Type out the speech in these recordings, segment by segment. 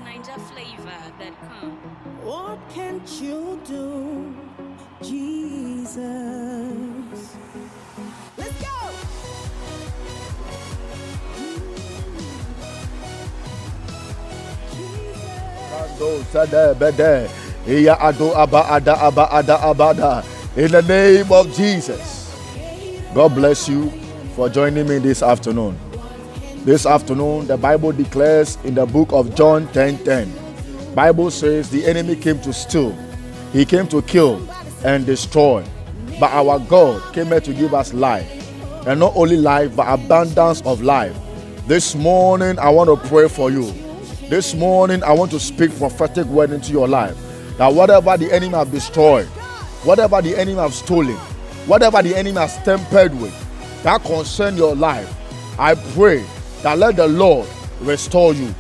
NigerFlavor.com. What can't you do, Jesus? Let's go! In the name of Jesus. God bless you for joining me this afternoon. This afternoon, the Bible declares in the book of John 10:10. Bible says the enemy came to steal, he came to kill and destroy. But our God came here to give us life. And not only life, but abundance of life. This morning, I want to pray for you. This morning, I want to speak prophetic word into your life. That whatever the enemy has destroyed, whatever the enemy has stolen, whatever the enemy has tampered with, that concern your life, I pray that let the Lord restore you.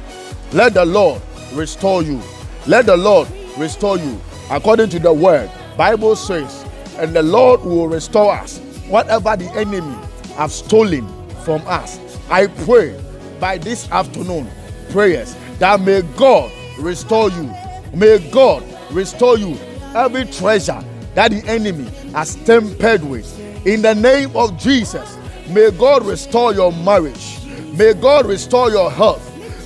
Let the Lord restore you. Let the Lord restore you. According to the word, Bible says, and the Lord will restore us whatever the enemy have stolen from us. I pray by this afternoon prayers that may God restore you. May God restore you every treasure that the enemy has tampered with. In the name of Jesus, may God restore your marriage. May God restore your health.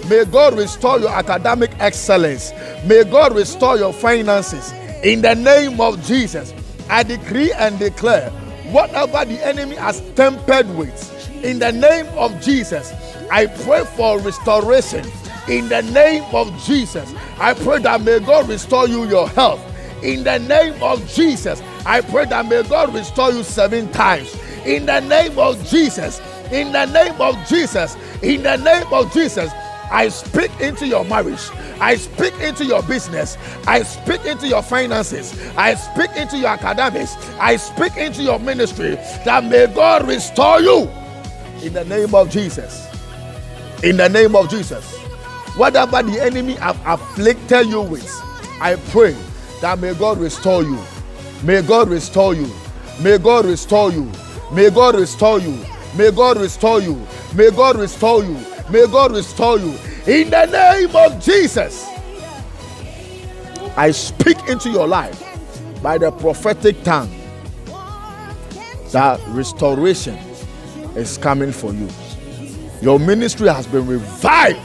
May God restore your academic excellence. May God restore your finances. In the name of Jesus, I decree and declare whatever the enemy has tampered with, in the name of Jesus, I pray for restoration. In the name of Jesus, I pray that may God restore you your health. In the name of Jesus, I pray that may God restore you 7 times. In the name of Jesus, in the name of Jesus, in the name of Jesus, I speak into your marriage. I speak into your business. I speak into your finances. I speak into your academics. I speak into your ministry, that may God restore you. In the name of Jesus. In the name of Jesus. Whatever the enemy have afflicted you with, I pray that may God restore you. May God restore you. May God restore you. May God restore you. May God restore you. May God restore you. May God restore you. In the name of Jesus, I speak into your life by the prophetic tongue that restoration is coming for you. Your ministry has been revived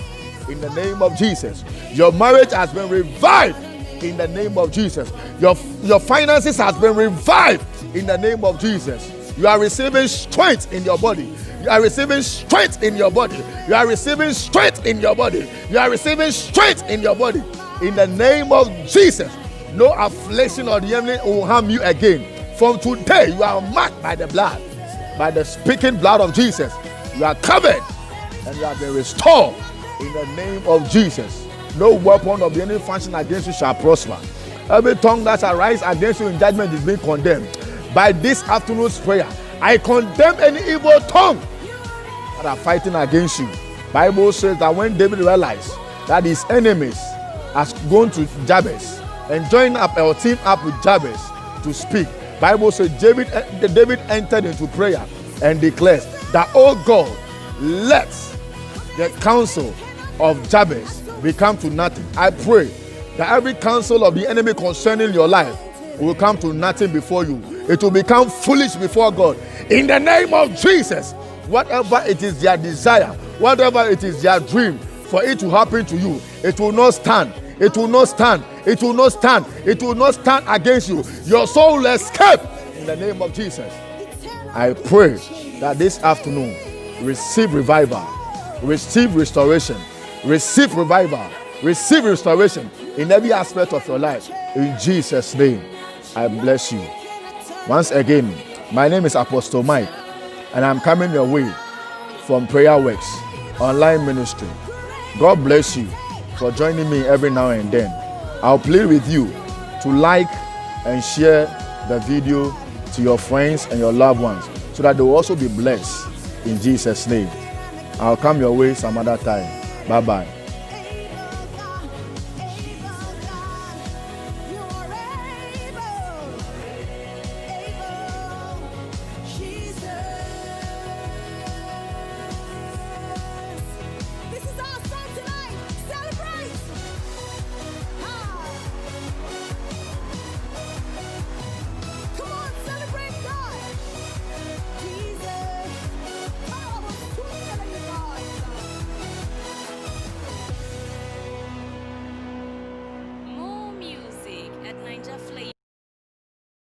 in the name of Jesus. Your marriage has been revived in the name of Jesus. Your finances has been revived in the name of Jesus. You are receiving strength in your body. You are receiving strength in your body. You are receiving strength in your body. You are receiving strength in your body. In the name of Jesus, no affliction or the enemy will harm you again. From today, you are marked by the blood, by the speaking blood of Jesus. You are covered and you have been restored in the name of Jesus. No weapon of the enemy function against you shall prosper. Every tongue that shall rise against you in judgment is being condemned. By this afternoon's prayer, I condemn any evil tongue that are fighting against you. Bible says that when David realized that his enemies has gone to Jabez and joined up or team up with Jabez to speak, Bible says David entered into prayer and declares that, oh God, let the counsel of Jabez become to nothing. I pray that every counsel of the enemy concerning your life will come to nothing before you. It will become foolish before God. In the name of Jesus, whatever it is their desire, whatever it is their dream for it to happen to you, it will not stand. It will not stand. It will not stand. It will not stand against you. Your soul will escape in the name of Jesus. I pray that this afternoon, receive revival, receive restoration, receive revival, receive restoration in every aspect of your life. In Jesus' name, I bless you. Once again, my name is Apostle Mike, and I'm coming your way from Prayer Works Online Ministry. God bless you for joining me every now and then. I'll plead with you to like and share the video to your friends and your loved ones so that they will also be blessed in Jesus' name. I'll come your way some other time. Bye-bye.